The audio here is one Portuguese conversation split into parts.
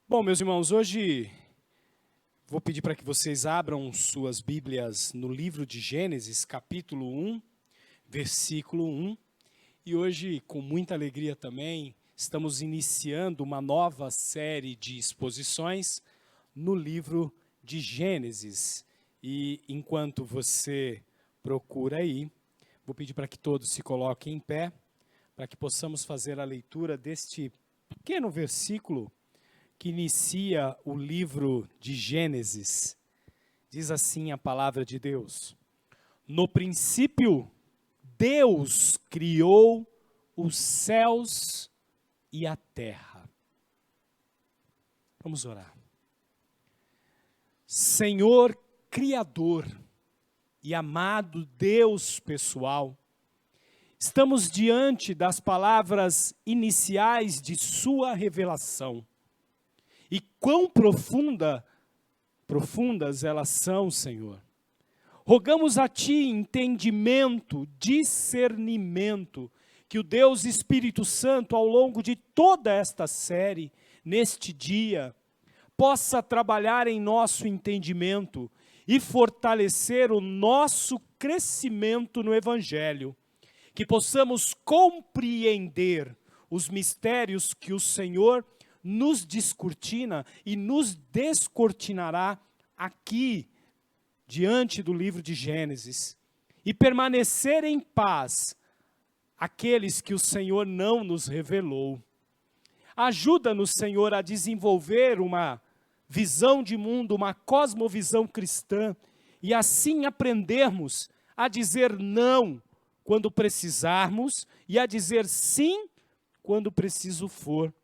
Bom, meus irmãos, hoje vou pedir para que vocês abram suas Bíblias no livro de Gênesis, capítulo 1, versículo 1. E hoje, com muita alegria também, estamos iniciando uma nova série de exposições no livro de Gênesis. E enquanto você procura aí, vou pedir para que todos se coloquem em pé, para que possamos fazer a leitura deste pequeno versículo que inicia o livro de Gênesis. Diz assim a palavra de Deus: no princípio, Deus criou os céus e a terra. Vamos orar. Senhor Criador e amado Deus pessoal, estamos diante das palavras iniciais de sua revelação. E quão profundas elas são, Senhor. Rogamos a Ti entendimento, discernimento, que o Deus Espírito Santo, ao longo de toda esta série, neste dia, possa trabalhar em nosso entendimento e fortalecer o nosso crescimento no Evangelho. Que possamos compreender os mistérios que o Senhor nos descortina e nos descortinará aqui, diante do livro de Gênesis, e permanecer em paz aqueles que o Senhor não nos revelou. Ajuda-nos, Senhor, a desenvolver uma visão de mundo, uma cosmovisão cristã, e assim aprendermos a dizer não quando precisarmos e a dizer sim quando preciso for.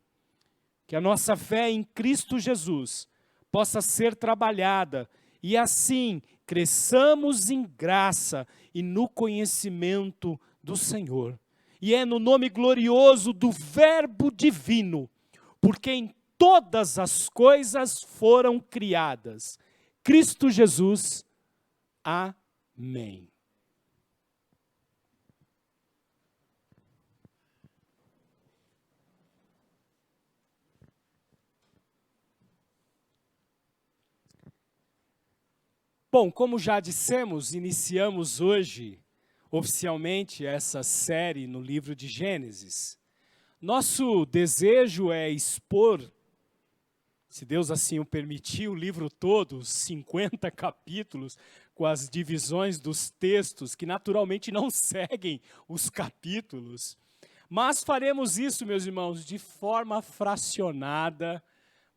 Que a nossa fé em Cristo Jesus possa ser trabalhada e assim cresçamos em graça e no conhecimento do Senhor. E é no nome glorioso do Verbo divino, porque em todas as coisas foram criadas. Cristo Jesus. Amém. Bom, como já dissemos, iniciamos hoje, oficialmente, essa série no livro de Gênesis. Nosso desejo é expor, se Deus assim o permitir, o livro todo, os 50 capítulos, com as divisões dos textos, que naturalmente não seguem os capítulos. Mas faremos isso, meus irmãos, de forma fracionada,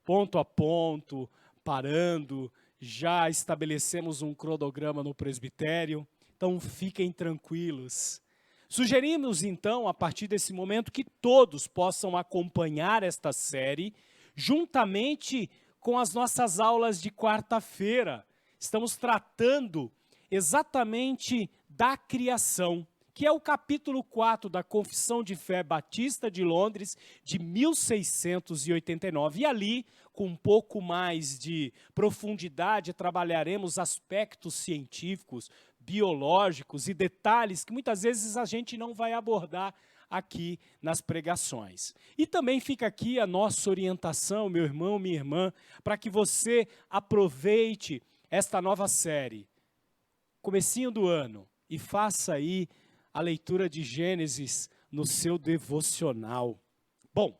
ponto a ponto, parando. Já estabelecemos um cronograma no presbitério, então fiquem tranquilos. Sugerimos então, a partir desse momento, que todos possam acompanhar esta série, juntamente com as nossas aulas de quarta-feira. Estamos tratando exatamente da criação, que é o capítulo 4 da Confissão de Fé Batista de Londres, de 1689. E ali, com um pouco mais de profundidade, trabalharemos aspectos científicos, biológicos e detalhes que muitas vezes a gente não vai abordar aqui nas pregações. E também fica aqui a nossa orientação, meu irmão, minha irmã, para que você aproveite esta nova série, comecinho do ano, e faça aí a leitura de Gênesis no seu devocional. Bom,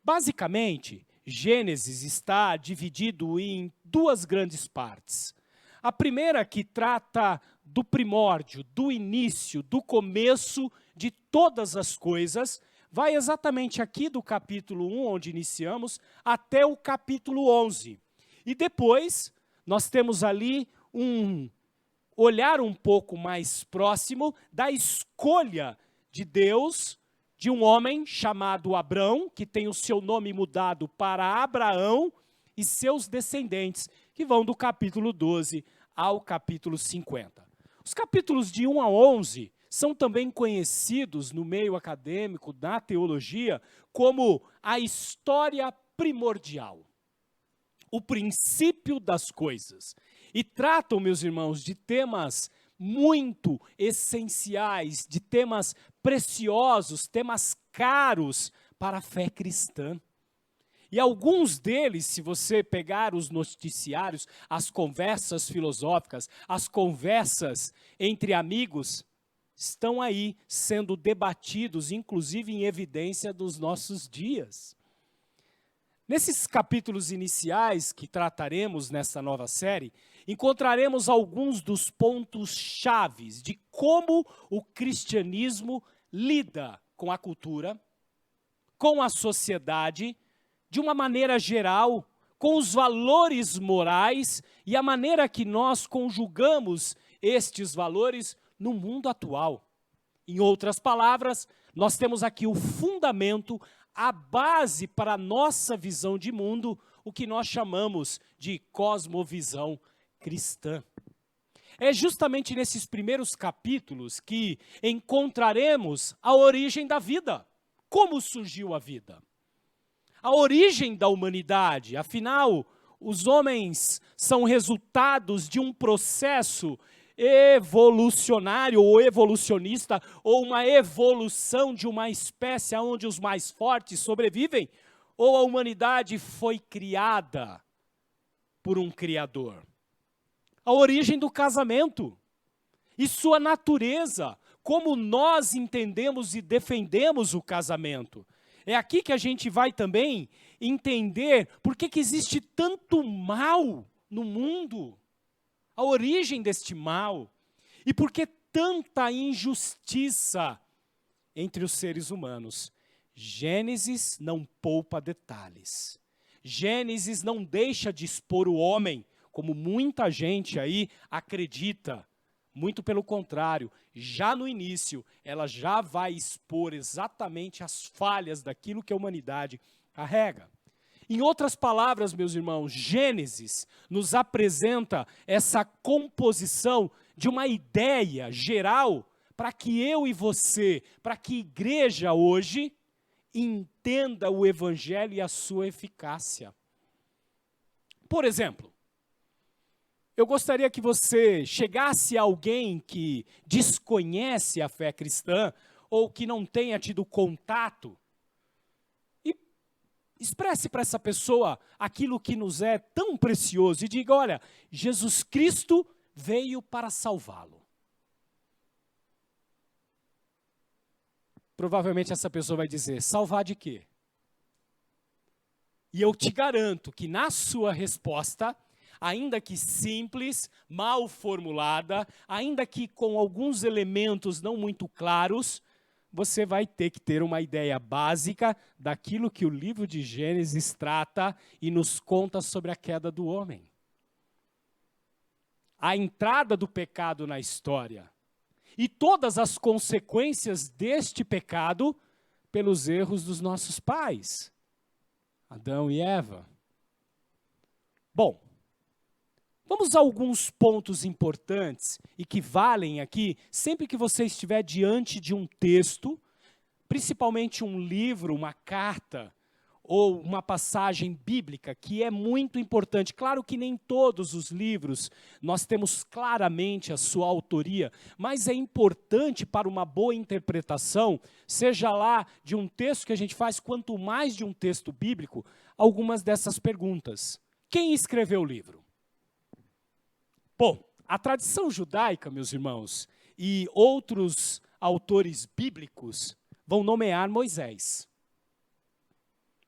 basicamente, Gênesis está dividido em duas grandes partes. A primeira, que trata do primórdio, do início, do começo de todas as coisas, vai exatamente aqui do capítulo 1, onde iniciamos, até o capítulo 11. E depois, nós temos ali um olhar um pouco mais próximo da escolha de Deus, de um homem chamado Abrão, que tem o seu nome mudado para Abraão, e seus descendentes, que vão do capítulo 12 ao capítulo 50. Os capítulos de 1 a 11 são também conhecidos no meio acadêmico, da teologia, como a história primordial, o princípio das coisas. E tratam, meus irmãos, de temas muito essenciais, de temas preciosos, temas caros para a fé cristã. E alguns deles, se você pegar os noticiários, as conversas filosóficas, as conversas entre amigos, estão aí sendo debatidos, inclusive em evidência dos nossos dias. Nesses capítulos iniciais que trataremos nessa nova série, encontraremos alguns dos pontos chaves de como o cristianismo lida com a cultura, com a sociedade, de uma maneira geral, com os valores morais e a maneira que nós conjugamos estes valores no mundo atual. Em outras palavras, nós temos aqui o fundamento, a base para a nossa visão de mundo, o que nós chamamos de cosmovisão cristã. É justamente nesses primeiros capítulos que encontraremos a origem da vida. Como surgiu a vida? A origem da humanidade, afinal, os homens são resultados de um processo evolucionário ou evolucionista, ou uma evolução de uma espécie onde os mais fortes sobrevivem, ou a humanidade foi criada por um Criador. A origem do casamento e sua natureza, como nós entendemos e defendemos o casamento. É aqui que a gente vai também entender por que existe tanto mal no mundo, a origem deste mal, e por que tanta injustiça entre os seres humanos. Gênesis não poupa detalhes. Gênesis não deixa de expor o homem, como muita gente aí acredita. Muito pelo contrário, já no início, ela já vai expor exatamente as falhas daquilo que a humanidade carrega. Em outras palavras, meus irmãos, Gênesis nos apresenta essa composição de uma ideia geral para que eu e você, para que a igreja hoje entenda o Evangelho e a sua eficácia. Por exemplo, eu gostaria que você chegasse a alguém que desconhece a fé cristã ou que não tenha tido contato e expresse para essa pessoa aquilo que nos é tão precioso e diga, olha, Jesus Cristo veio para salvá-lo. Provavelmente essa pessoa vai dizer, salvar de quê? E eu te garanto que na sua resposta, ainda que simples, mal formulada, ainda que com alguns elementos não muito claros, você vai ter que ter uma ideia básica daquilo que o livro de Gênesis trata e nos conta sobre a queda do homem. A entrada do pecado na história e todas as consequências deste pecado pelos erros dos nossos pais, Adão e Eva. Bom, vamos a alguns pontos importantes e que valem aqui, sempre que você estiver diante de um texto, principalmente um livro, uma carta, ou uma passagem bíblica, que é muito importante. Claro que nem todos os livros nós temos claramente a sua autoria, mas é importante para uma boa interpretação, seja lá de um texto que a gente faz, quanto mais de um texto bíblico, algumas dessas perguntas. Quem escreveu o livro? Bom, a tradição judaica, meus irmãos, e outros autores bíblicos vão nomear Moisés.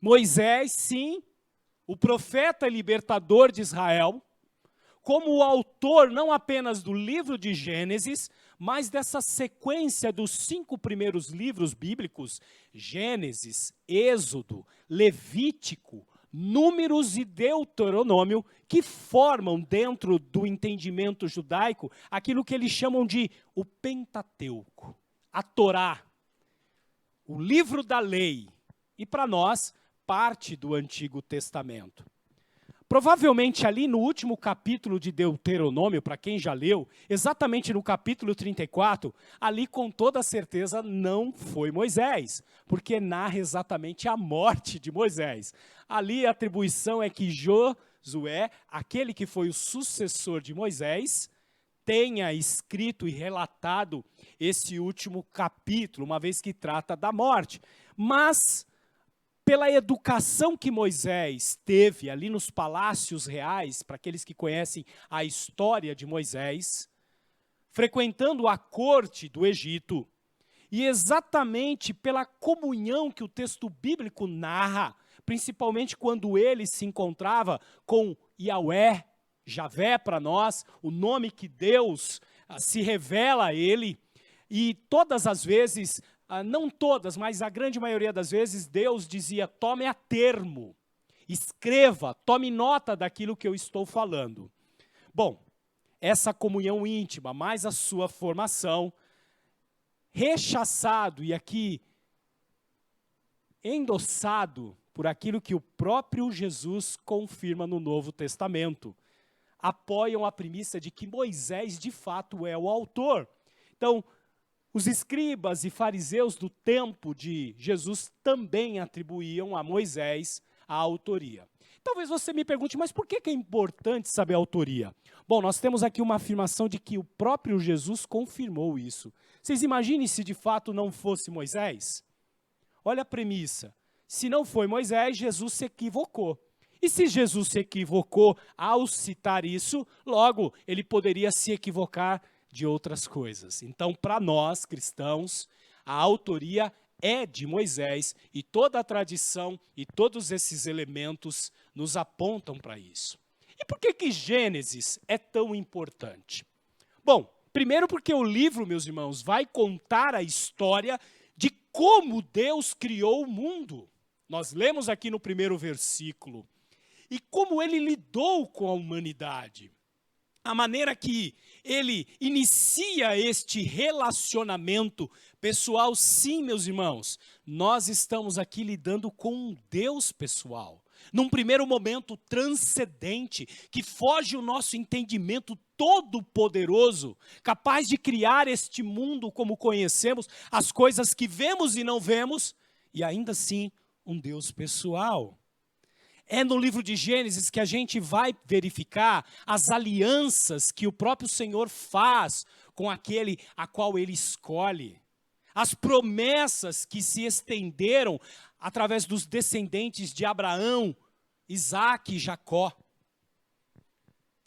Moisés, sim, o profeta e libertador de Israel, como o autor não apenas do livro de Gênesis, mas dessa sequência dos 5 primeiros livros bíblicos, Gênesis, Êxodo, Levítico, Números e Deuteronômio, que formam dentro do entendimento judaico aquilo que eles chamam de o Pentateuco, a Torá, o livro da lei, e para nós, parte do Antigo Testamento. Provavelmente ali no último capítulo de Deuteronômio, para quem já leu, exatamente no capítulo 34, ali com toda certeza não foi Moisés, porque narra exatamente a morte de Moisés. Ali a atribuição é que Josué, aquele que foi o sucessor de Moisés, tenha escrito e relatado esse último capítulo, uma vez que trata da morte. Mas pela educação que Moisés teve ali nos palácios reais, para aqueles que conhecem a história de Moisés, frequentando a corte do Egito, e exatamente pela comunhão que o texto bíblico narra, principalmente quando ele se encontrava com Yahvé, Javé para nós, o nome que Deus se revela a ele, e todas as vezes, não todas, mas a grande maioria das vezes, Deus dizia, tome a termo, escreva, tome nota daquilo que eu estou falando. Bom, essa comunhão íntima, mais a sua formação, rechaçado e aqui endossado por aquilo que o próprio Jesus confirma no Novo Testamento, apoiam a premissa de que Moisés de fato é o autor. Então, os escribas e fariseus do tempo de Jesus também atribuíam a Moisés a autoria. Talvez você me pergunte, mas por que é importante saber a autoria? Bom, nós temos aqui uma afirmação de que o próprio Jesus confirmou isso. Vocês imaginem se de fato não fosse Moisés? Olha a premissa. Se não foi Moisés, Jesus se equivocou. E se Jesus se equivocou ao citar isso, logo ele poderia se equivocar de outras coisas. Então, para nós, cristãos, a autoria é de Moisés e toda a tradição e todos esses elementos nos apontam para isso. E por que Gênesis é tão importante? Bom, primeiro porque o livro, meus irmãos, vai contar a história de como Deus criou o mundo. Nós lemos aqui no primeiro versículo. E como ele lidou com a humanidade. A maneira que ele inicia este relacionamento pessoal, sim, meus irmãos, nós estamos aqui lidando com um Deus pessoal. Num primeiro momento transcendente, que foge o nosso entendimento todo-poderoso, capaz de criar este mundo como conhecemos, as coisas que vemos e não vemos, e ainda assim um Deus pessoal. É no livro de Gênesis que a gente vai verificar as alianças que o próprio Senhor faz com aquele a qual ele escolhe. As promessas que se estenderam através dos descendentes de Abraão, Isaque e Jacó.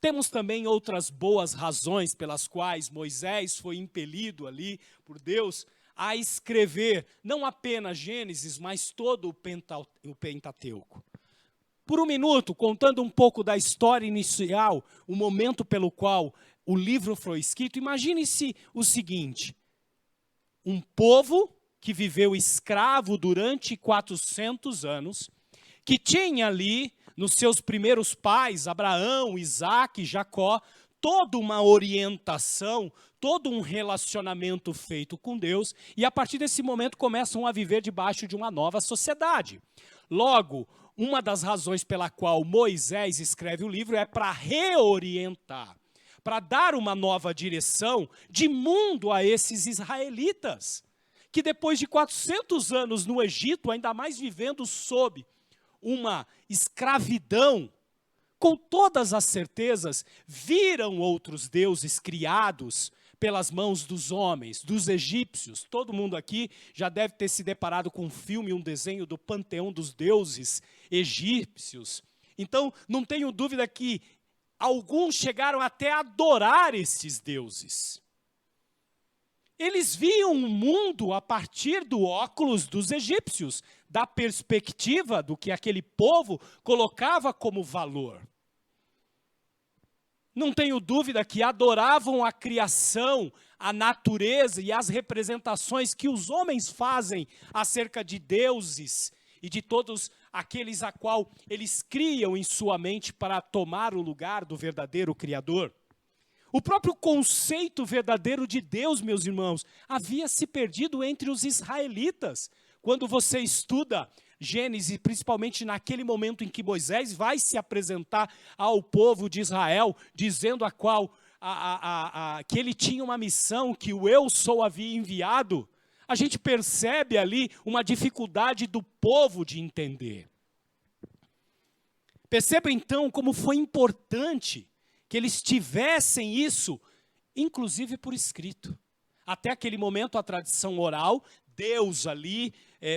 Temos também outras boas razões pelas quais Moisés foi impelido ali por Deus a escrever não apenas Gênesis, mas todo o Pentateuco. Por um minuto, contando um pouco da história inicial, o momento pelo qual o livro foi escrito, imagine-se o seguinte, um povo que viveu escravo durante 400 anos, que tinha ali, nos seus primeiros pais, Abraão, Isaque, Jacó, toda uma orientação, todo um relacionamento feito com Deus, e a partir desse momento começam a viver debaixo de uma nova sociedade. Logo, uma das razões pela qual Moisés escreve o livro é para reorientar, para dar uma nova direção de mundo a esses israelitas, que depois de 400 anos no Egito, ainda mais vivendo sob uma escravidão, com todas as certezas, viram outros deuses criados pelas mãos dos homens, dos egípcios. Todo mundo aqui já deve ter se deparado com um filme, um desenho do panteão dos deuses egípcios. Então, não tenho dúvida que alguns chegaram até a adorar esses deuses. Eles viam o mundo a partir do óculos dos egípcios, da perspectiva do que aquele povo colocava como valor. Não tenho dúvida que adoravam a criação, a natureza e as representações que os homens fazem acerca de deuses e de todos aqueles a qual eles criam em sua mente para tomar o lugar do verdadeiro Criador. O próprio conceito verdadeiro de Deus, meus irmãos, havia se perdido entre os israelitas. Quando você estuda Gênesis, principalmente naquele momento em que Moisés vai se apresentar ao povo de Israel, dizendo que ele tinha uma missão, que o eu sou havia enviado, a gente percebe ali uma dificuldade do povo de entender. Perceba então como foi importante que eles tivessem isso, inclusive por escrito. Até aquele momento a tradição oral, Deus ali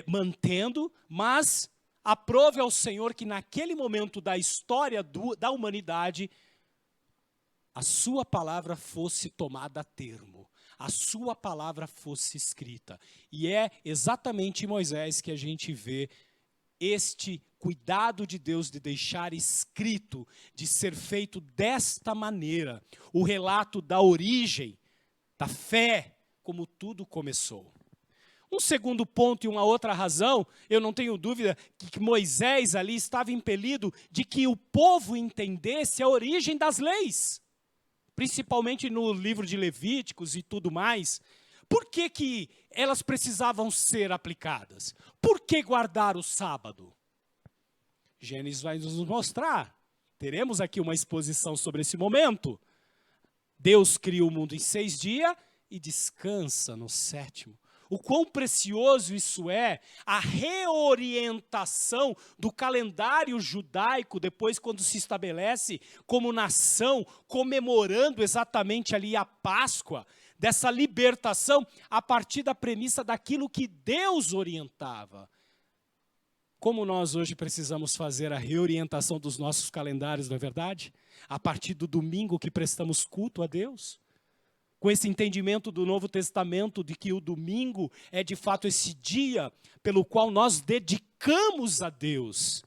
mantendo, mas aprove ao Senhor que naquele momento da história da humanidade, a sua palavra fosse tomada a termo, a sua palavra fosse escrita. E é exatamente em Moisés que a gente vê este cuidado de Deus de deixar escrito, de ser feito desta maneira, o relato da origem, da fé, como tudo começou. Um segundo ponto e uma outra razão, eu não tenho dúvida que Moisés ali estava impelido de que o povo entendesse a origem das leis, principalmente no livro de Levíticos e tudo mais. Por que que elas precisavam ser aplicadas? Por que guardar o sábado? Gênesis vai nos mostrar. Teremos aqui uma exposição sobre esse momento. Deus cria o mundo em 6 dias e descansa no 7º. O quão precioso isso é, a reorientação do calendário judaico, depois quando se estabelece como nação, comemorando exatamente ali a Páscoa, dessa libertação, a partir da premissa daquilo que Deus orientava. Como nós hoje precisamos fazer a reorientação dos nossos calendários, não é verdade? A partir do domingo que prestamos culto a Deus. Com esse entendimento do Novo Testamento de que o domingo é de fato esse dia pelo qual nós dedicamos a Deus.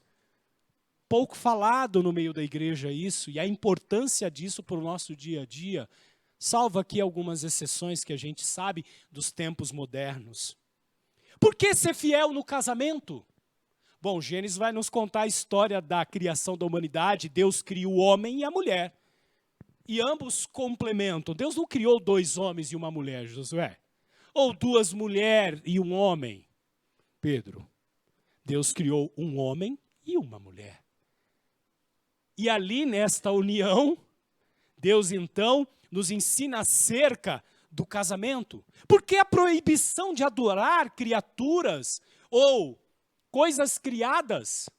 Pouco falado no meio da igreja isso, e a importância disso para o nosso dia a dia, salvo aqui algumas exceções que a gente sabe dos tempos modernos. Por que ser fiel no casamento? Bom, Gênesis vai nos contar a história da criação da humanidade. Deus cria o homem e a mulher. E ambos complementam. Deus não criou 2 homens e uma mulher, Josué. Ou 2 mulheres e um homem, Pedro. Deus criou um homem e uma mulher. E ali nesta união, Deus então nos ensina acerca do casamento. Por que a proibição de adorar criaturas ou coisas criadas?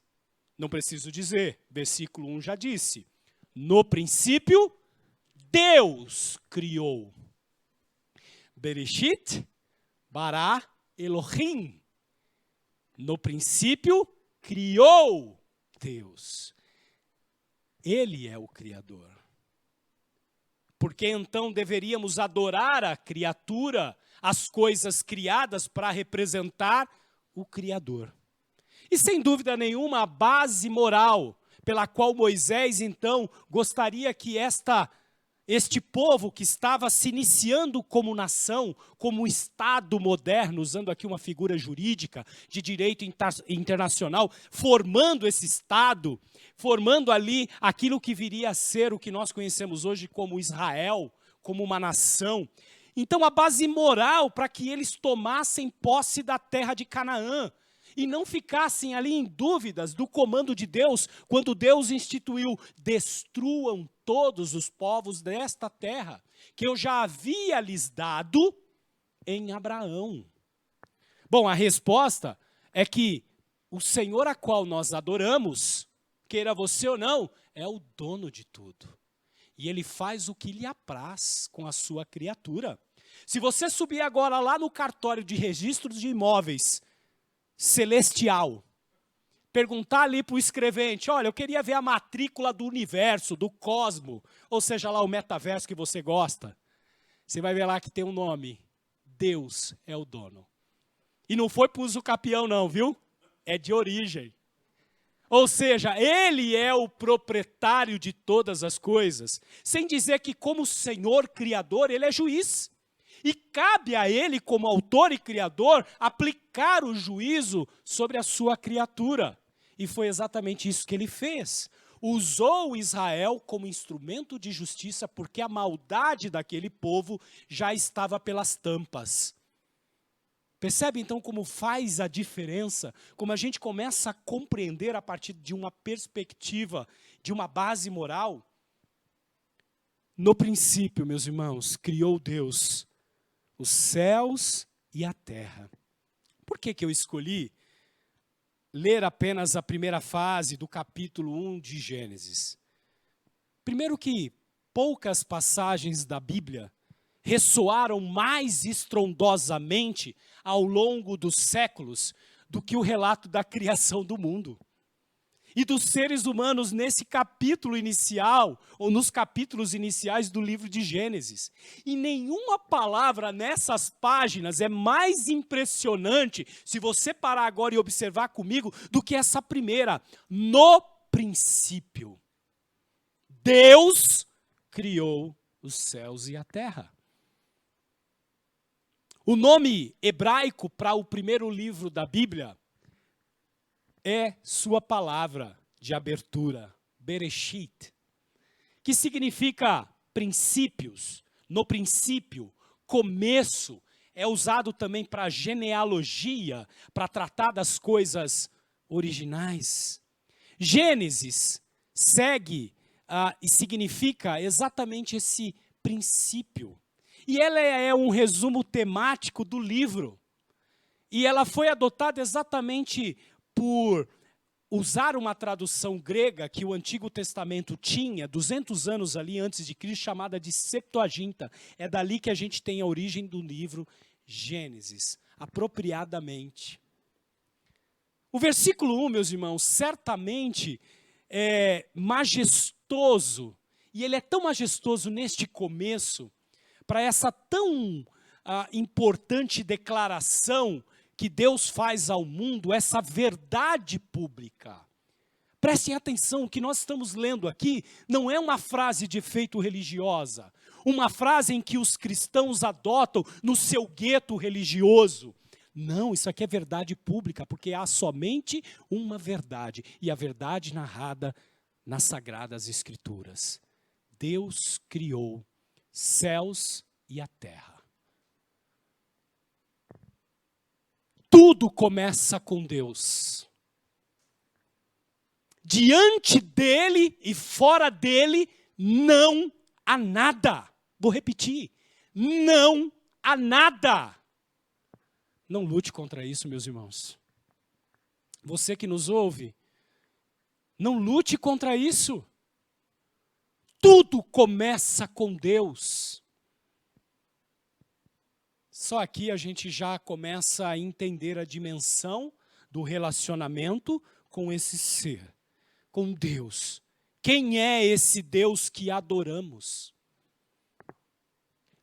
Não preciso dizer, versículo 1 já disse. No princípio, Deus criou. Bereshit, bara, Elohim. No princípio, criou Deus. Ele é o Criador. Por que então deveríamos adorar a criatura, as coisas criadas para representar o Criador? E sem dúvida nenhuma, a base moral pela qual Moisés então gostaria que este povo que estava se iniciando como nação, como Estado moderno, usando aqui uma figura jurídica de direito internacional, formando esse Estado, formando ali aquilo que viria a ser o que nós conhecemos hoje como Israel, como uma nação. Então a base moral para que eles tomassem posse da terra de Canaã, e não ficassem ali em dúvidas do comando de Deus, quando Deus instituiu, destruam todos os povos desta terra, que eu já havia lhes dado em Abraão. Bom, a resposta é que o Senhor a qual nós adoramos, queira você ou não, é o dono de tudo. E Ele faz o que lhe apraz com a sua criatura. Se você subir agora lá no cartório de registros de imóveis, celestial, perguntar ali para o escrevente, olha, eu queria ver a matrícula do universo, do cosmo, ou seja lá o metaverso que você gosta. Você vai ver lá que tem um nome, Deus é o dono. E não foi para uso capião não, viu? É de origem. Ou seja, Ele é o proprietário de todas as coisas, sem dizer que como Senhor Criador, Ele é juiz. E cabe a Ele, como autor e criador, aplicar o juízo sobre a sua criatura. E foi exatamente isso que Ele fez. Usou Israel como instrumento de justiça, porque a maldade daquele povo já estava pelas tampas. Percebe então como faz a diferença? Como a gente começa a compreender a partir de uma perspectiva, de uma base moral? No princípio, meus irmãos, criou Deus os céus e a terra. Por que eu escolhi ler apenas a primeira fase do capítulo 1 de Gênesis? Primeiro que poucas passagens da Bíblia ressoaram mais estrondosamente ao longo dos séculos do que o relato da criação do mundo. E dos seres humanos nesse capítulo inicial, ou nos capítulos iniciais do livro de Gênesis. E nenhuma palavra nessas páginas é mais impressionante, se você parar agora e observar comigo, do que essa primeira. No princípio, Deus criou os céus e a terra. O nome hebraico para o primeiro livro da Bíblia é sua palavra de abertura, Bereshit, que significa princípios, no princípio, começo. É usado também para genealogia, para tratar das coisas originais. Gênesis segue e significa exatamente esse princípio. E ela é um resumo temático do livro. E ela foi adotada exatamente por usar uma tradução grega que o Antigo Testamento tinha, 200 anos ali antes de Cristo, chamada de Septuaginta. É dali que a gente tem a origem do livro Gênesis, apropriadamente. O versículo 1, meus irmãos, certamente é majestoso, e ele é tão majestoso neste começo, para essa tão importante declaração que Deus faz ao mundo, essa verdade pública. Prestem atenção, o que nós estamos lendo aqui não é uma frase de efeito religiosa, uma frase em que os cristãos adotam no seu gueto religioso. Não, isso aqui é verdade pública, porque há somente uma verdade, e a verdade narrada nas Sagradas Escrituras. Deus criou céus e a terra. Tudo começa com Deus. Diante dele e fora dele, não há nada. Vou repetir, não há nada. Não lute contra isso, meus irmãos. Você que nos ouve, não lute contra isso. Tudo começa com Deus. Só aqui a gente já começa a entender a dimensão do relacionamento com esse ser, com Deus. Quem é esse Deus que adoramos?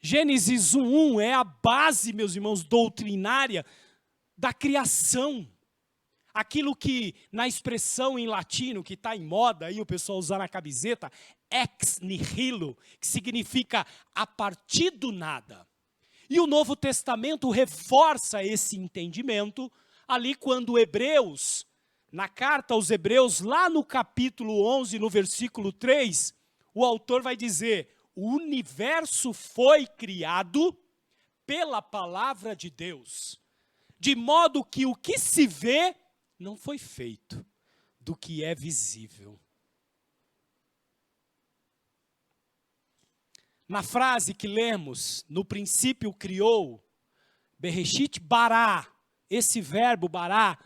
Gênesis 1:1 é a base, meus irmãos, doutrinária da criação. Aquilo que, na expressão em latino, que está em moda, aí o pessoal usa na camiseta, ex nihilo, que significa a partir do nada. E o Novo Testamento reforça esse entendimento ali quando Hebreus, na carta aos Hebreus, lá no capítulo 11, no versículo 3, o autor vai dizer: o universo foi criado pela palavra de Deus, de modo que o que se vê não foi feito do que é visível. Na frase que lemos, no princípio criou, Bereshit bará, esse verbo bará,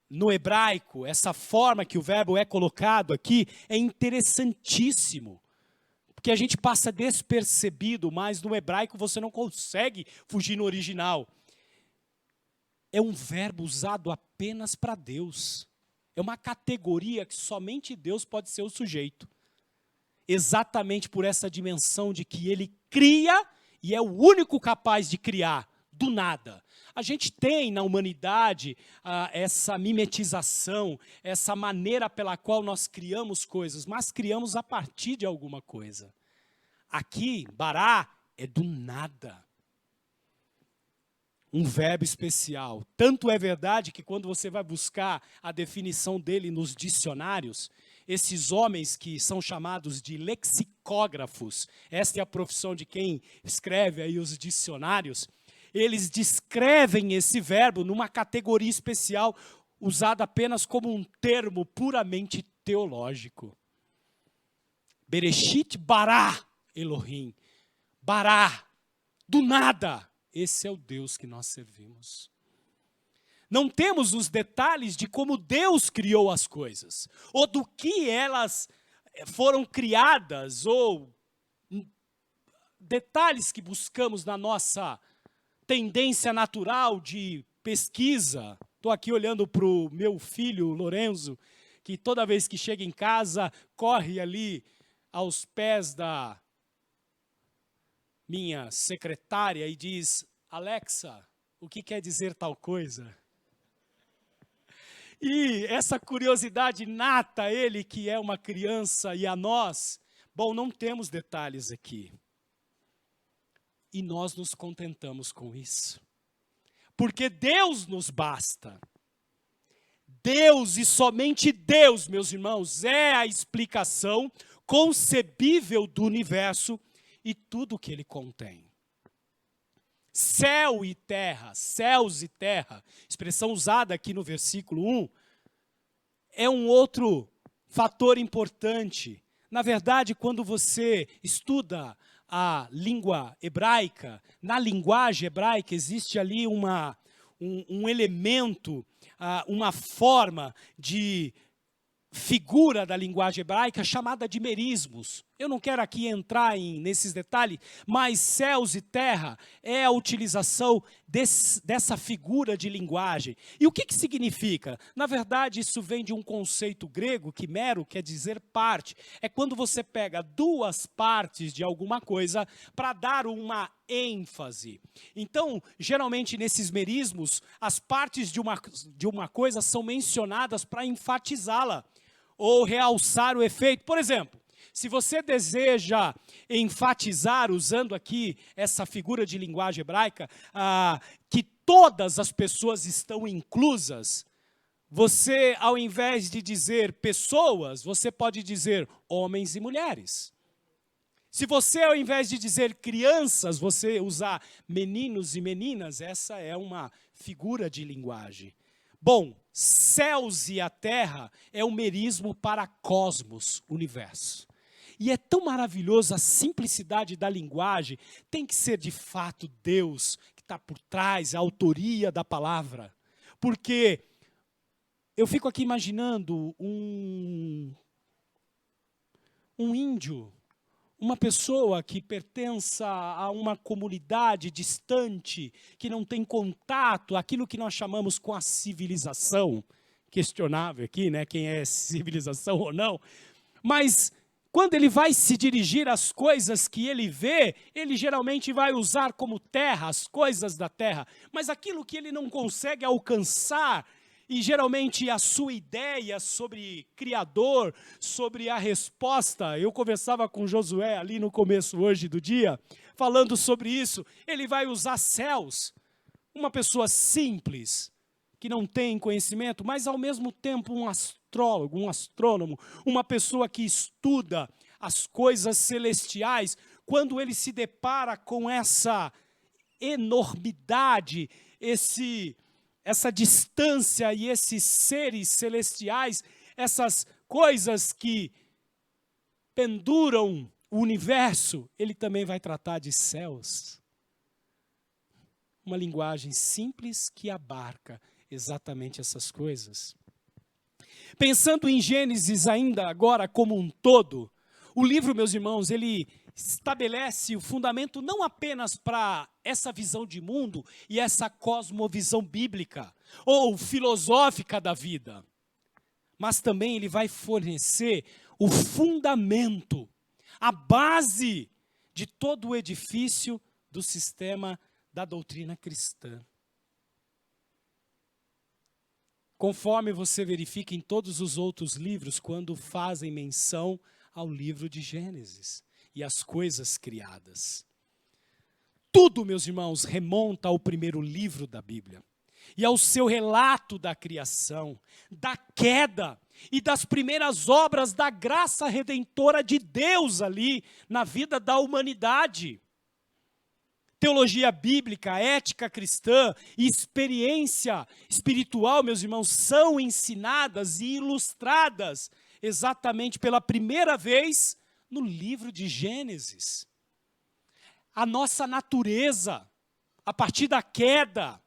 no hebraico, essa forma que o verbo é colocado aqui, é interessantíssimo. Porque a gente passa despercebido, mas no hebraico você não consegue fugir no original. É um verbo usado apenas para Deus. É uma categoria que somente Deus pode ser o sujeito. Exatamente por essa dimensão de que ele cria e é o único capaz de criar do nada. A gente tem na humanidade essa mimetização, essa maneira pela qual nós criamos coisas, mas criamos a partir de alguma coisa. Aqui, bará é do nada. Um verbo especial. Tanto é verdade que quando você vai buscar a definição dele nos dicionários, esses homens que são chamados de lexicógrafos, esta é a profissão de quem escreve aí os dicionários, eles descrevem esse verbo numa categoria especial, usada apenas como um termo puramente teológico. Bereshit bará Elohim. Bará, do nada. Esse é o Deus que nós servimos. Não temos os detalhes de como Deus criou as coisas, ou do que elas foram criadas, ou detalhes que buscamos na nossa tendência natural de pesquisa, Estou aqui olhando para o meu filho, Lorenzo, que toda vez que chega em casa, corre ali aos pés da minha secretária e diz: Alexa, o que quer dizer tal coisa? E essa curiosidade nata, ele que é uma criança e a nós, bom, não temos detalhes aqui. E nós nos contentamos com isso. Porque Deus nos basta. Deus e somente Deus, meus irmãos, é a explicação concebível do universo e tudo que ele contém. Céu e terra, céus e terra, expressão usada aqui no versículo 1, é um outro fator importante. Na verdade, quando você estuda a língua hebraica, na linguagem hebraica existe ali um elemento, uma forma de figura da linguagem hebraica chamada de merismos. Eu não quero aqui entrar nesses detalhes, mas céus e terra é a utilização dessa figura de linguagem. E o que significa? Na verdade, isso vem de um conceito grego que mero quer dizer parte. É quando você pega duas partes de alguma coisa para dar uma ênfase. Então, geralmente nesses merismos, as partes de uma coisa são mencionadas para enfatizá-la ou realçar o efeito. Por exemplo, se você deseja enfatizar, usando aqui essa figura de linguagem hebraica, que todas as pessoas estão inclusas, você, ao invés de dizer pessoas, você pode dizer homens e mulheres. Se você, ao invés de dizer crianças, você usar meninos e meninas, essa é uma figura de linguagem. Bom, céus e a terra é um merismo para cosmos, universo. E é tão maravilhoso a simplicidade da linguagem, tem que ser de fato Deus que está por trás, a autoria da palavra. Porque eu fico aqui imaginando um índio, uma pessoa que pertença a uma comunidade distante, que não tem contato, aquilo que nós chamamos com a civilização, questionável aqui, né, quem é civilização ou não, mas quando ele vai se dirigir às coisas que ele vê, ele geralmente vai usar como terra, as coisas da terra, mas aquilo que ele não consegue alcançar, e geralmente a sua ideia sobre Criador, sobre a resposta, eu conversava com Josué ali no começo hoje do dia, falando sobre isso, ele vai usar céus, uma pessoa simples, que não tem conhecimento, mas ao mesmo tempo um astrólogo, um astrônomo, uma pessoa que estuda as coisas celestiais, quando ele se depara com essa enormidade, essa distância e esses seres celestiais, essas coisas que penduram o universo, ele também vai tratar de céus. Uma linguagem simples que abarca exatamente essas coisas. Pensando em Gênesis ainda agora como um todo, o livro, meus irmãos, ele estabelece o fundamento não apenas para essa visão de mundo e essa cosmovisão bíblica ou filosófica da vida, mas também ele vai fornecer o fundamento, a base de todo o edifício do sistema da doutrina cristã. Conforme você verifica em todos os outros livros, quando fazem menção ao livro de Gênesis e as coisas criadas. Tudo, meus irmãos, remonta ao primeiro livro da Bíblia e ao seu relato da criação, da queda e das primeiras obras da graça redentora de Deus ali na vida da humanidade. Teologia bíblica, ética cristã e experiência espiritual, meus irmãos, são ensinadas e ilustradas exatamente pela primeira vez no livro de Gênesis. A nossa natureza, a partir da queda,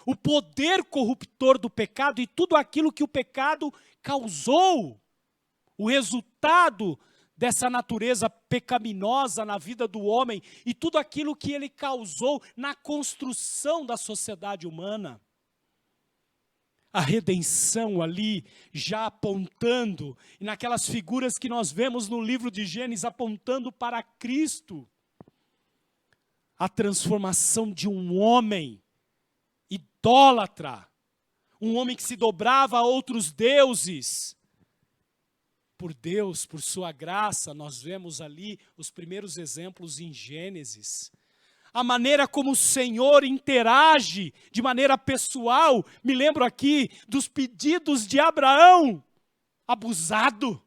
o poder corruptor do pecado e tudo aquilo que o pecado causou, o resultado dessa natureza pecaminosa na vida do homem e tudo aquilo que ele causou na construção da sociedade humana. a redenção ali, já apontando, e naquelas figuras que nós vemos no livro de Gênesis, apontando para Cristo. A transformação de um homem idólatra, um homem que se dobrava a outros deuses. Por Deus, por sua graça, nós vemos ali os primeiros exemplos em Gênesis. A maneira como o Senhor interage de maneira pessoal, me lembro aqui dos pedidos de Abraão, abusado.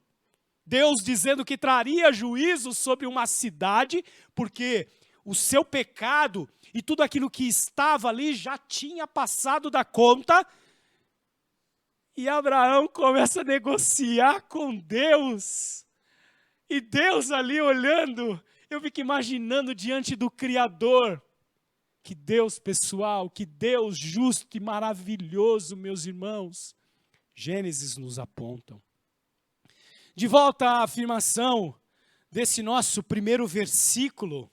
Deus dizendo que traria juízo sobre uma cidade, porque o seu pecado e tudo aquilo que estava ali já tinha passado da conta. E Abraão começa a negociar com Deus. E Deus ali olhando, eu fico imaginando diante do Criador. Que Deus pessoal, que Deus justo e maravilhoso, meus irmãos. Gênesis nos apontam. De volta à afirmação desse nosso primeiro versículo.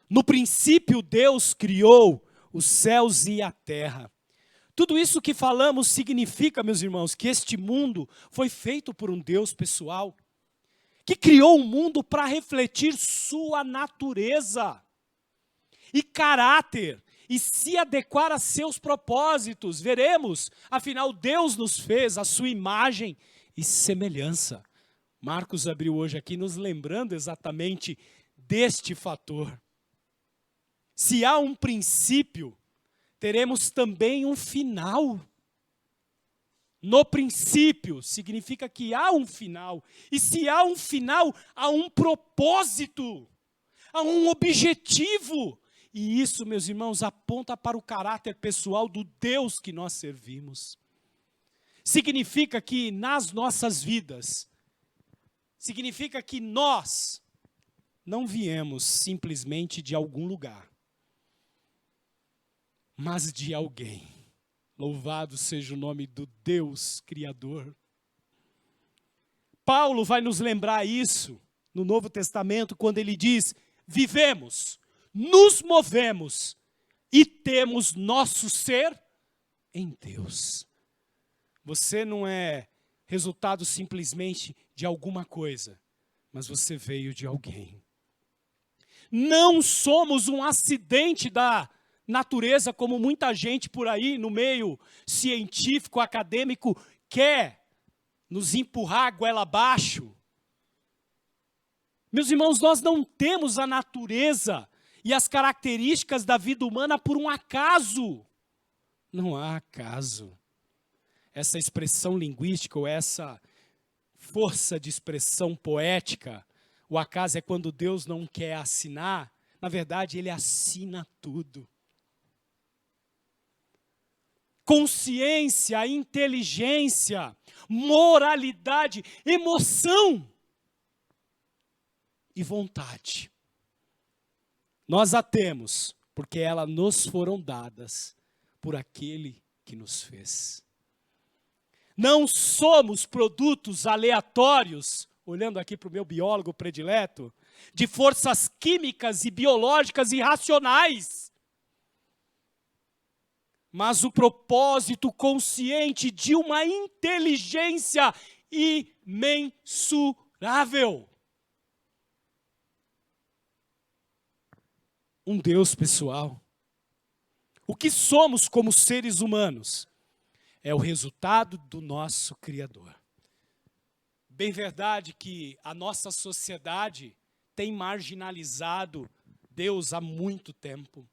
No princípio Deus criou os céus e a terra. Tudo isso que falamos significa, meus irmãos, que este mundo foi feito por um Deus pessoal, que criou o mundo para refletir sua natureza e caráter, e se adequar a seus propósitos. Veremos, afinal, Deus nos fez a sua imagem e semelhança. Marcos abriu hoje aqui nos lembrando exatamente deste fator. Se há um princípio, teremos também um final. No princípio, significa que há um final. E se há um final, há um propósito, há um objetivo. E isso, meus irmãos, aponta para o caráter pessoal do Deus que nós servimos. Significa que nas nossas vidas, significa que nós não viemos simplesmente de algum lugar, mas de alguém. Louvado seja o nome do Deus Criador. Paulo vai nos lembrar isso no Novo Testamento, quando ele diz: vivemos, nos movemos e temos nosso ser em Deus. Você não é resultado simplesmente de alguma coisa, mas você veio de alguém. Não somos um acidente da natureza, como muita gente por aí no meio científico, acadêmico, quer nos empurrar a goela abaixo. Meus irmãos, nós não temos a natureza e as características da vida humana por um acaso. Não há acaso. Essa expressão linguística, ou essa força de expressão poética, o acaso é quando Deus não quer assinar, na verdade Ele assina tudo. Consciência, inteligência, moralidade, emoção e vontade. Nós a temos, porque elas nos foram dadas por aquele que nos fez. Não somos produtos aleatórios, olhando aqui para o meu biólogo predileto, de forças químicas e biológicas irracionais. Mas o propósito consciente de uma inteligência imensurável. Um Deus pessoal. O que somos como seres humanos é o resultado do nosso Criador. Bem verdade que a nossa sociedade tem marginalizado Deus há muito tempo.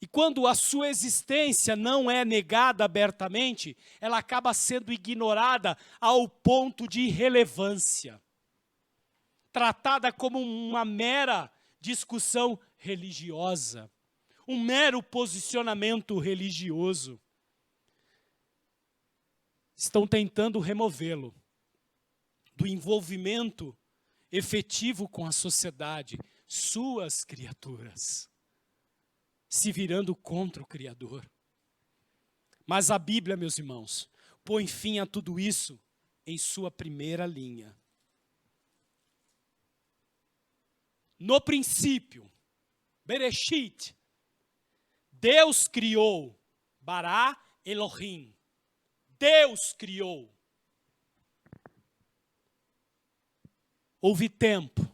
E quando a sua existência não é negada abertamente, ela acaba sendo ignorada ao ponto de irrelevância. Tratada como uma mera discussão religiosa, um mero posicionamento religioso. Estão tentando removê-lo do envolvimento efetivo com a sociedade, suas criaturas, se virando contra o Criador. Mas a Bíblia, meus irmãos, põe fim a tudo isso em sua primeira linha. No princípio, Bereshit, Deus criou, Bará Elohim. Deus criou. Houve tempo,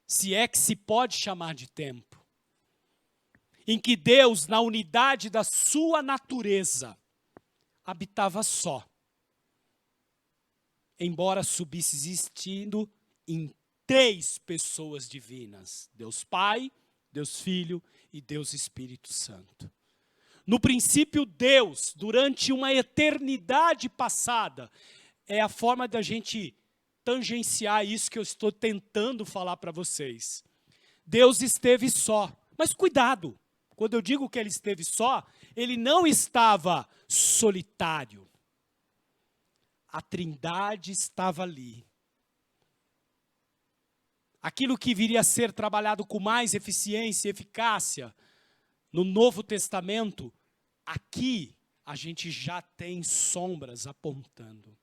se é que se pode chamar de tempo, em que Deus, na unidade da sua natureza, habitava só, embora subsistindo em 3 pessoas divinas: Deus Pai, Deus Filho e Deus Espírito Santo. No princípio, Deus, durante uma eternidade passada, é a forma da gente tangenciar isso que eu estou tentando falar para vocês. Deus esteve só, mas cuidado, quando eu digo que ele esteve só, ele não estava solitário. A Trindade estava ali. Aquilo que viria a ser trabalhado com mais eficiência e eficácia no Novo Testamento, aqui a gente já tem sombras apontando.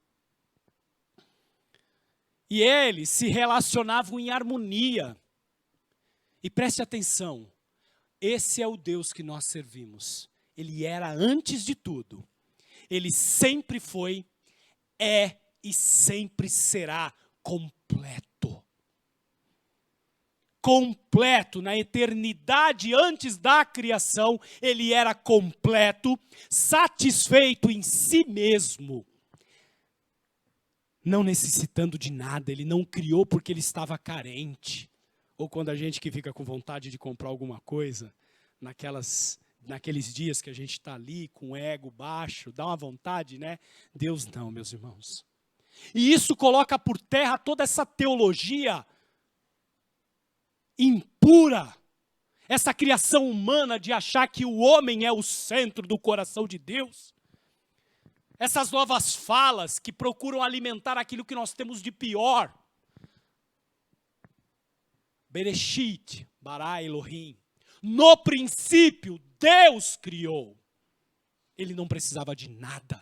E eles se relacionavam em harmonia. E preste atenção, esse é o Deus que nós servimos. Ele era antes de tudo. Ele sempre foi, é e sempre será completo. Completo, na eternidade antes da criação, ele era completo, satisfeito em si mesmo, não necessitando de nada. Ele não criou porque ele estava carente. Ou quando a gente que fica com vontade de comprar alguma coisa, naqueles dias que a gente está ali com o ego baixo, dá uma vontade, né? Deus não, meus irmãos. E isso coloca por terra toda essa teologia impura, essa criação humana de achar que o homem é o centro do coração de Deus. Essas novas falas que procuram alimentar aquilo que nós temos de pior. Bereshit, bara Elohim. No princípio, Deus criou. Ele não precisava de nada.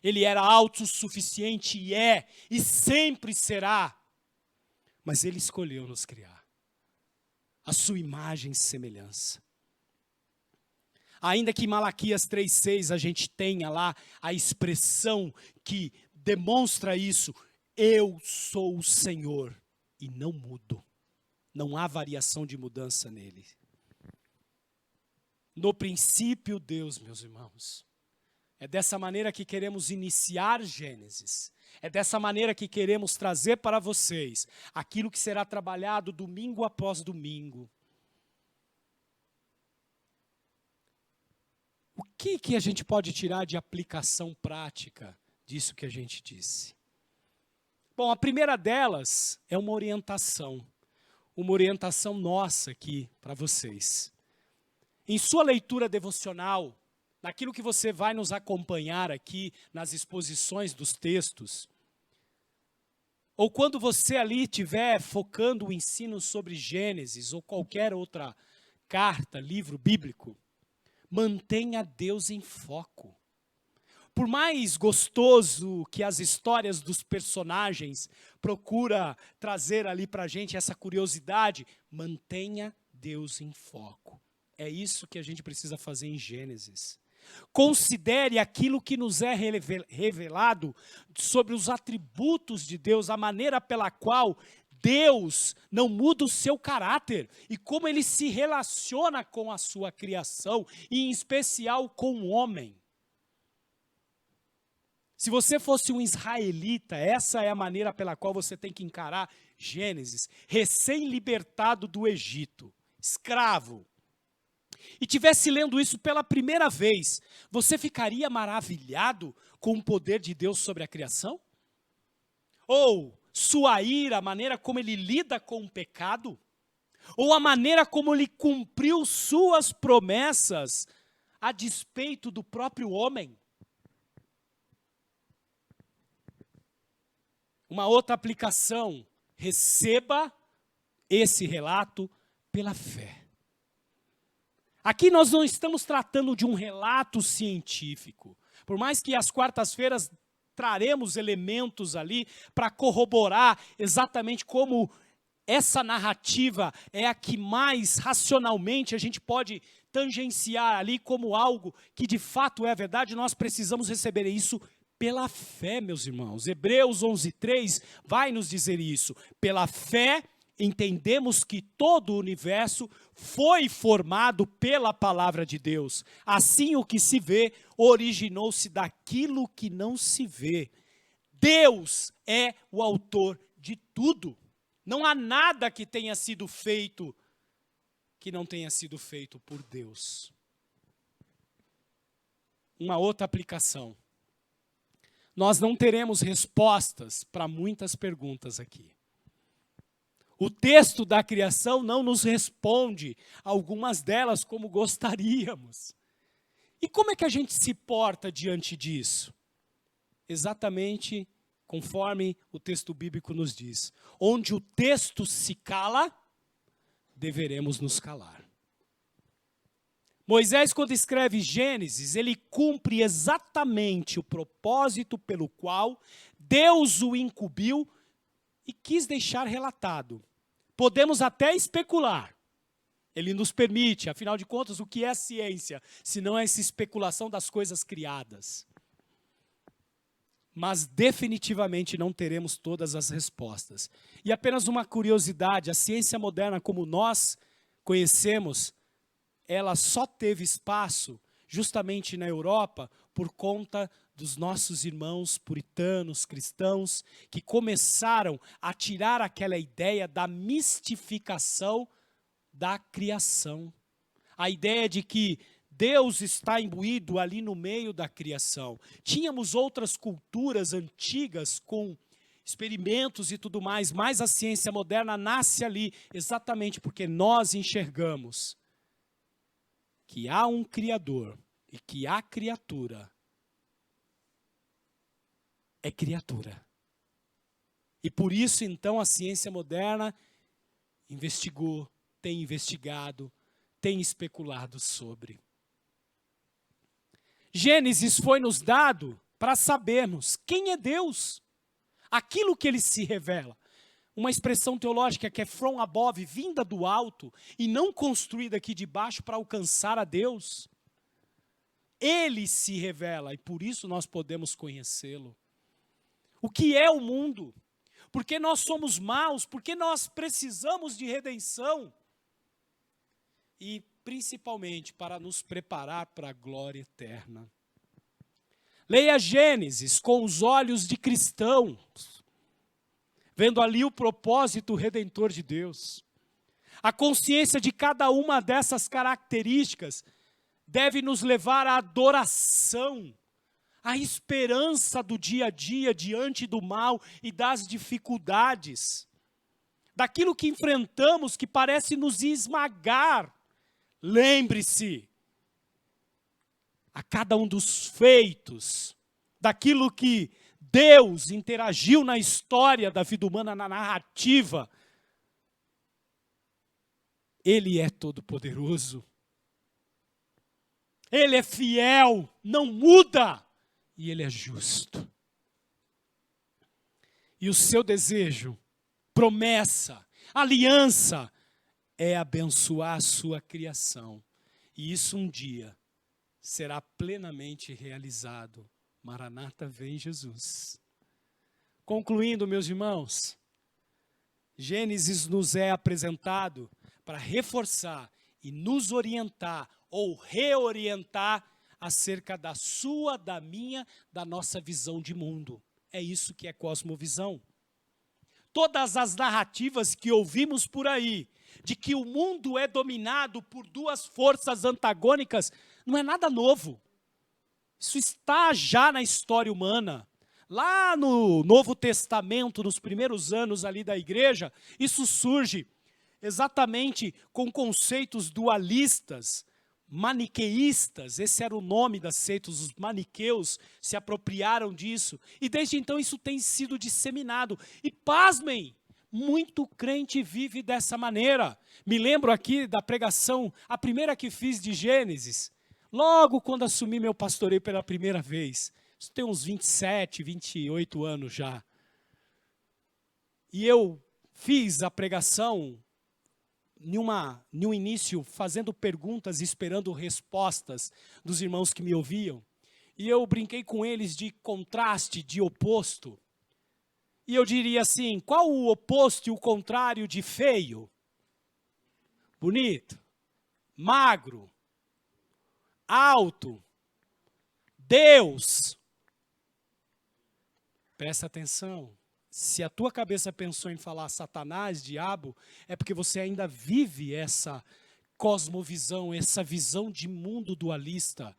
Ele era autossuficiente e é, e sempre será. Mas ele escolheu nos criar. A sua imagem e semelhança. Ainda que em Malaquias 3,6 a gente tenha lá a expressão que demonstra isso: eu sou o Senhor e não mudo. Não há variação de mudança nele. No princípio, Deus, meus irmãos. É dessa maneira que queremos iniciar Gênesis. É dessa maneira que queremos trazer para vocês aquilo que será trabalhado domingo após domingo. O que a gente pode tirar de aplicação prática disso que a gente disse? Bom, a primeira delas é uma orientação nossa aqui para vocês. Em sua leitura devocional, naquilo que você vai nos acompanhar aqui nas exposições dos textos, ou quando você ali estiver focando o ensino sobre Gênesis ou qualquer outra carta, livro bíblico, mantenha Deus em foco. Por mais gostoso que as histórias dos personagens procura trazer ali para a gente essa curiosidade, mantenha Deus em foco. É isso que a gente precisa fazer em Gênesis. Considere aquilo que nos é revelado sobre os atributos de Deus, a maneira pela qual Deus não muda o seu caráter e como ele se relaciona com a sua criação, e em especial com o homem. Se você fosse um israelita, essa é a maneira pela qual você tem que encarar Gênesis, recém-libertado do Egito, escravo, e tivesse lendo isso pela primeira vez, você ficaria maravilhado com o poder de Deus sobre a criação? Ou sua ira, a maneira como ele lida com o pecado? Ou a maneira como ele cumpriu suas promessas a despeito do próprio homem? Uma outra aplicação: receba esse relato pela fé. Aqui nós não estamos tratando de um relato científico. Por mais que às quartas-feiras traremos elementos ali para corroborar exatamente como essa narrativa é a que mais racionalmente a gente pode tangenciar ali como algo que de fato é verdade, nós precisamos receber isso pela fé, meus irmãos. Hebreus 11:3 vai nos dizer isso. Pela fé, entendemos que todo o universo foi formado pela palavra de Deus. Assim, o que se vê originou-se daquilo que não se vê. Deus é o autor de tudo. Não há nada que tenha sido feito que não tenha sido feito por Deus. Uma outra aplicação. Nós não teremos respostas para muitas perguntas aqui. O texto da criação não nos responde algumas delas como gostaríamos. E como é que a gente se porta diante disso? Exatamente conforme o texto bíblico nos diz. Onde o texto se cala, deveremos nos calar. Moisés, quando escreve Gênesis, ele cumpre exatamente o propósito pelo qual Deus o incumbiu e quis deixar relatado. Podemos até especular. Ele nos permite, afinal de contas, o que é ciência, se não é essa especulação das coisas criadas? Mas definitivamente não teremos todas as respostas. E apenas uma curiosidade, a ciência moderna como nós conhecemos, ela só teve espaço justamente na Europa por conta dos nossos irmãos puritanos, cristãos, que começaram a tirar aquela ideia da mistificação da criação. A ideia de que Deus está imbuído ali no meio da criação. Tínhamos outras culturas antigas com experimentos e tudo mais, mas a ciência moderna nasce ali exatamente porque nós enxergamos que há um Criador e que a criatura é criatura. E por isso, então, a ciência moderna investigou, tem investigado, tem especulado sobre. Gênesis foi nos dado para sabermos quem é Deus, aquilo que ele se revela. Uma expressão teológica que é from above, vinda do alto, e não construída aqui de baixo para alcançar a Deus. Ele se revela e por isso nós podemos conhecê-lo. O que é o mundo? Por que nós somos maus? Por que nós precisamos de redenção? E principalmente para nos preparar para a glória eterna. Leia Gênesis com os olhos de cristãos, vendo ali o propósito redentor de Deus. A consciência de cada uma dessas características deve nos levar à adoração, à esperança do dia a dia diante do mal e das dificuldades, daquilo que enfrentamos que parece nos esmagar. Lembre-se, a cada um dos feitos, daquilo que Deus interagiu na história da vida humana, na narrativa, Ele é todo-poderoso. Ele é fiel, não muda, e Ele é justo. E o seu desejo, promessa, aliança, é abençoar a sua criação. E isso um dia será plenamente realizado. Maranata, vem Jesus. Concluindo, meus irmãos, Gênesis nos é apresentado para reforçar e nos orientar ou reorientar acerca da sua, da minha, da nossa visão de mundo. É isso que é cosmovisão. Todas as narrativas que ouvimos por aí, de que o mundo é dominado por duas forças antagônicas, não é nada novo. Isso está já na história humana. Lá no Novo Testamento, nos primeiros anos ali da igreja, isso surge exatamente com conceitos dualistas, maniqueístas. Esse era o nome das seitas, os maniqueus se apropriaram disso. E desde então isso tem sido disseminado. E pasmem, muito crente vive dessa maneira. Me lembro aqui da pregação, a primeira que fiz de Gênesis, logo quando assumi meu pastoreio pela primeira vez. Isso tem uns 27, 28 anos já. E eu fiz a pregação nenhum início fazendo perguntas e esperando respostas dos irmãos que me ouviam. E eu brinquei com eles de contraste, de oposto. E eu diria assim, qual o oposto e o contrário de feio? Bonito, magro, alto, Deus. Presta atenção. Se a tua cabeça pensou em falar Satanás, diabo, é porque você ainda vive essa cosmovisão, essa visão de mundo dualista.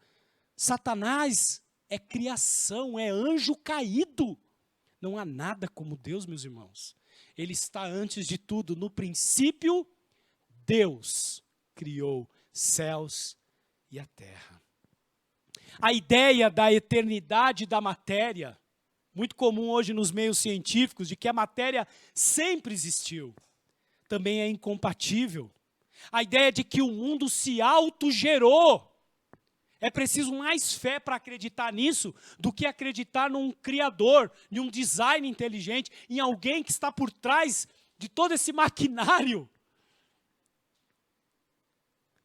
Satanás é criação, é anjo caído. Não há nada como Deus, meus irmãos. Ele está antes de tudo. No princípio, Deus criou céus e a terra. A ideia da eternidade da matéria, muito comum hoje nos meios científicos, de que a matéria sempre existiu, também é incompatível. A ideia de que o mundo se autogerou. É preciso mais fé para acreditar nisso do que acreditar num criador, em um design inteligente, em alguém que está por trás de todo esse maquinário.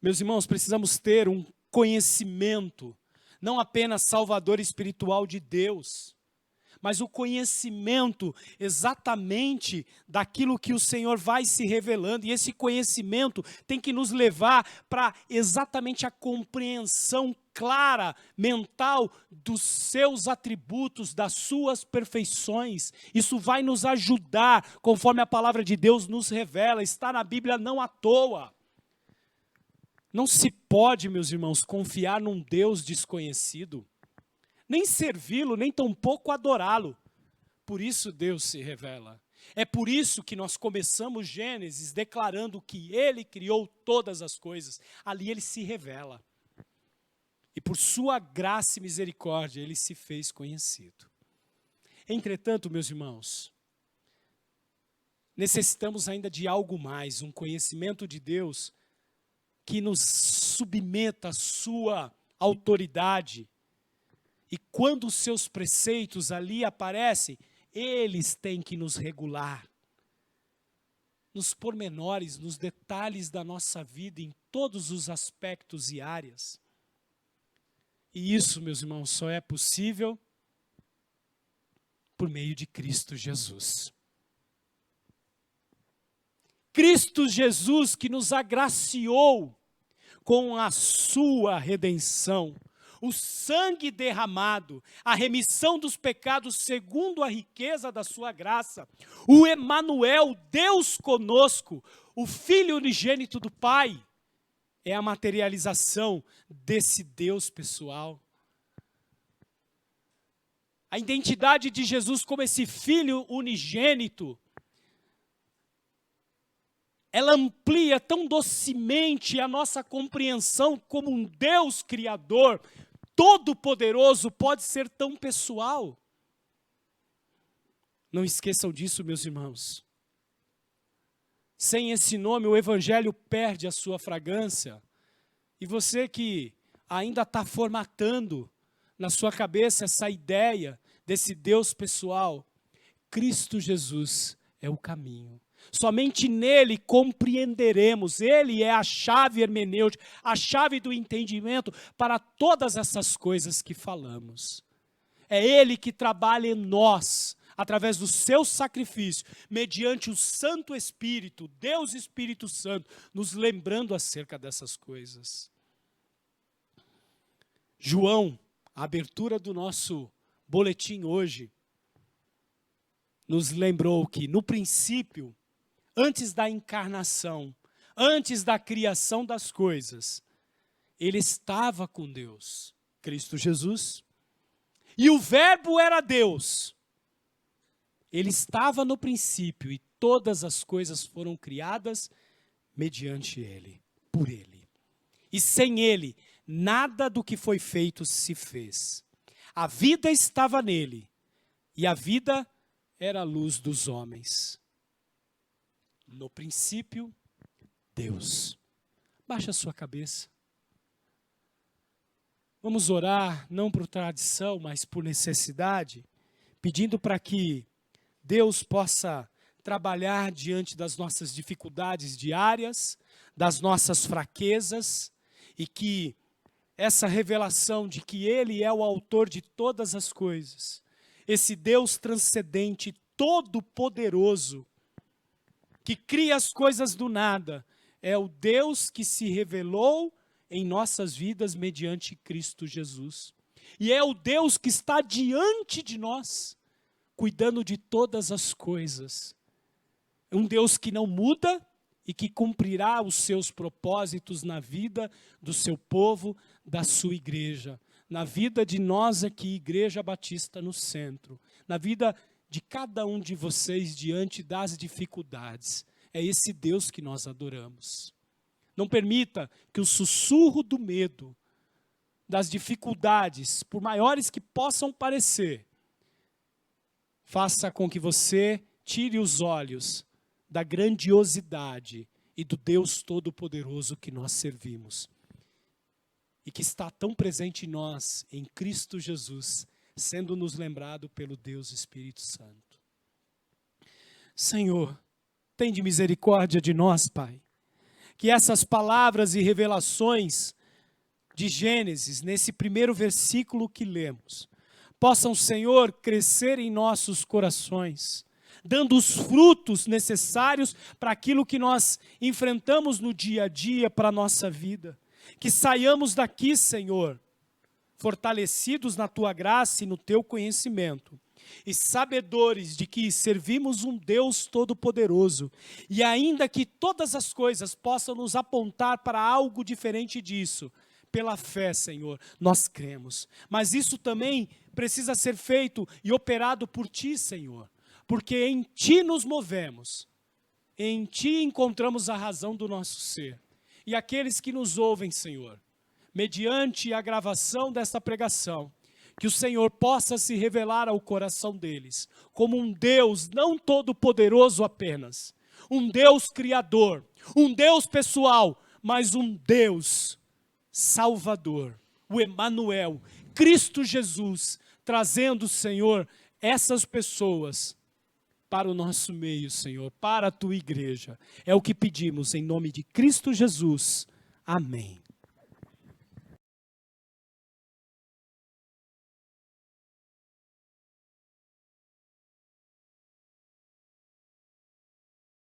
Meus irmãos, precisamos ter um conhecimento, não apenas salvador espiritual de Deus, mas o conhecimento exatamente daquilo que o Senhor vai se revelando. E esse conhecimento tem que nos levar para exatamente a compreensão clara, mental, dos seus atributos, das suas perfeições. Isso vai nos ajudar, conforme a palavra de Deus nos revela. Está na Bíblia não à toa. Não se pode, meus irmãos, confiar num Deus desconhecido. Nem servi-lo, nem tampouco adorá-lo. Por isso Deus se revela. É por isso que nós começamos Gênesis declarando que Ele criou todas as coisas. Ali Ele se revela. E por sua graça e misericórdia, Ele se fez conhecido. Entretanto, meus irmãos, necessitamos ainda de algo mais, um conhecimento de Deus que nos submeta à sua autoridade. E quando os seus preceitos ali aparecem, eles têm que nos regular. Nos pormenores, nos detalhes da nossa vida, em todos os aspectos e áreas. E isso, meus irmãos, só é possível por meio de Cristo Jesus. Cristo Jesus que nos agraciou com a sua redenção. O sangue derramado, a remissão dos pecados segundo a riqueza da sua graça. O Emanuel, Deus conosco, o Filho unigênito do Pai, é a materialização desse Deus pessoal. A identidade de Jesus como esse Filho unigênito, ela amplia tão docemente a nossa compreensão como um Deus criador, todo-poderoso, pode ser tão pessoal. Não esqueçam disso, meus irmãos. Sem esse nome, o Evangelho perde a sua fragrância. E você que ainda está formatando na sua cabeça essa ideia desse Deus pessoal, Cristo Jesus é o caminho. Somente nele compreenderemos, ele é a chave hermenêutica, a chave do entendimento para todas essas coisas que falamos. É ele que trabalha em nós, através do seu sacrifício, mediante o Santo Espírito, Deus Espírito Santo, nos lembrando acerca dessas coisas. João, a abertura do nosso boletim hoje, nos lembrou que no princípio, antes da encarnação, antes da criação das coisas, ele estava com Deus, Cristo Jesus, e o Verbo era Deus. Ele estava no princípio e todas as coisas foram criadas mediante ele, por ele. E sem ele, nada do que foi feito se fez. A vida estava nele e a vida era a luz dos homens. No princípio, Deus. Baixa a sua cabeça. Vamos orar, não por tradição, mas por necessidade, pedindo para que Deus possa trabalhar diante das nossas dificuldades diárias, das nossas fraquezas, e que essa revelação de que Ele é o autor de todas as coisas, esse Deus transcendente, todo-poderoso, que cria as coisas do nada, é o Deus que se revelou em nossas vidas mediante Cristo Jesus. E é o Deus que está diante de nós, cuidando de todas as coisas. É um Deus que não muda e que cumprirá os seus propósitos na vida do seu povo, da sua igreja, na vida de nós aqui, Igreja Batista no Centro, na vida de cada um de vocês diante das dificuldades. É esse Deus que nós adoramos. Não permita que o sussurro do medo, das dificuldades, por maiores que possam parecer, faça com que você tire os olhos da grandiosidade e do Deus Todo-Poderoso que nós servimos. E que está tão presente em nós, em Cristo Jesus, sendo nos lembrado pelo Deus Espírito Santo. Senhor, tende misericórdia de nós, Pai. Que essas palavras e revelações de Gênesis, nesse primeiro versículo que lemos, possam, Senhor, crescer em nossos corações, dando os frutos necessários para aquilo que nós enfrentamos no dia a dia, para a nossa vida. Que saiamos daqui, Senhor, fortalecidos na Tua graça e no Teu conhecimento, e sabedores de que servimos um Deus Todo-Poderoso, e ainda que todas as coisas possam nos apontar para algo diferente disso, pela fé, Senhor, nós cremos. Mas isso também precisa ser feito e operado por Ti, Senhor, porque em Ti nos movemos, em Ti encontramos a razão do nosso ser. E aqueles que nos ouvem, Senhor, mediante a gravação desta pregação, que o Senhor possa se revelar ao coração deles, como um Deus não todo-poderoso apenas, um Deus criador, um Deus pessoal, mas um Deus Salvador, o Emanuel, Cristo Jesus, trazendo, Senhor, essas pessoas para o nosso meio, Senhor, para a Tua igreja. É o que pedimos em nome de Cristo Jesus. Amém.